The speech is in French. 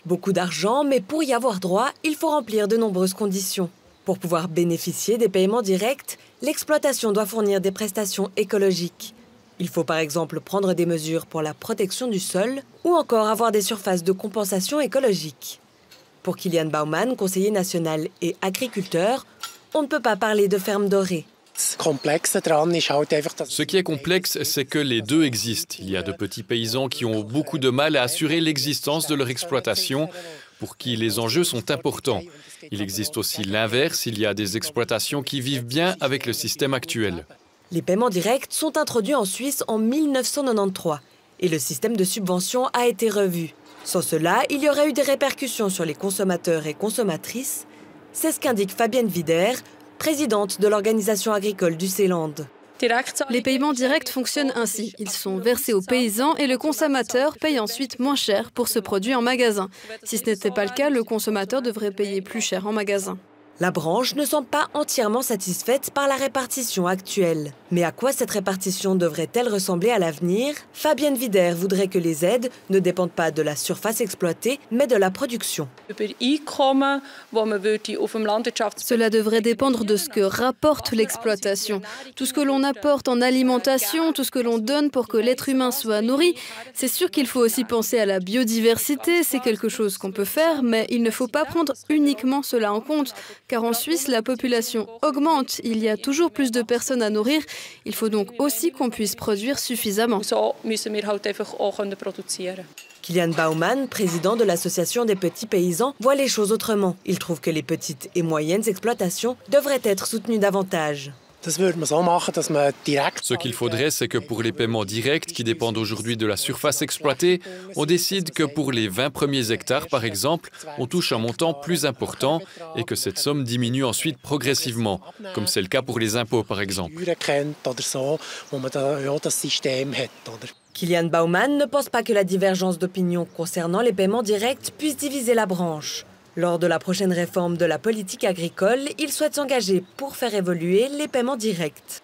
Beaucoup d'argent, mais pour y avoir droit, il faut remplir de nombreuses conditions. Pour pouvoir bénéficier des paiements directs, l'exploitation doit fournir des prestations écologiques. Il faut par exemple prendre des mesures pour la protection du sol ou encore avoir des surfaces de compensation écologique. Pour Kilian Baumann, conseiller national et agriculteur, on ne peut pas parler de ferme dorée. Ce qui est complexe, c'est que les deux existent. Il y a de petits paysans qui ont beaucoup de mal à assurer l'existence de leur exploitation, pour qui les enjeux sont importants. Il existe aussi l'inverse, il y a des exploitations qui vivent bien avec le système actuel. Les paiements directs sont introduits en Suisse en 1993 et le système de subvention a été revu. Sans cela, il y aurait eu des répercussions sur les consommateurs et consommatrices. C'est ce qu'indique Fabienne Wider, présidente de l'organisation agricole du Seeland. Les paiements directs fonctionnent ainsi. Ils sont versés aux paysans et le consommateur paye ensuite moins cher pour ce produit en magasin. Si ce n'était pas le cas, le consommateur devrait payer plus cher en magasin. La branche ne semble pas entièrement satisfaite par la répartition actuelle. Mais à quoi cette répartition devrait-elle ressembler à l'avenir? Fabienne Wider voudrait que les aides ne dépendent pas de la surface exploitée, mais de la production. Cela devrait dépendre de ce que rapporte l'exploitation. Tout ce que l'on apporte en alimentation, tout ce que l'on donne pour que l'être humain soit nourri. C'est sûr qu'il faut aussi penser à la biodiversité, c'est quelque chose qu'on peut faire, mais il ne faut pas prendre uniquement cela en compte. Car en Suisse, la population augmente. Il y a toujours plus de personnes à nourrir. Il faut donc aussi qu'on puisse produire suffisamment. Kilian Baumann, président de l'association des petits paysans, voit les choses autrement. Il trouve que les petites et moyennes exploitations devraient être soutenues davantage. Ce qu'il faudrait, c'est que pour les paiements directs qui dépendent aujourd'hui de la surface exploitée, on décide que pour les 20 premiers hectares, par exemple, on touche un montant plus important et que cette somme diminue ensuite progressivement, comme c'est le cas pour les impôts, par exemple. Kilian Baumann ne pense pas que la divergence d'opinion concernant les paiements directs puisse diviser la branche. Lors de la prochaine réforme de la politique agricole, il souhaite s'engager pour faire évoluer les paiements directs.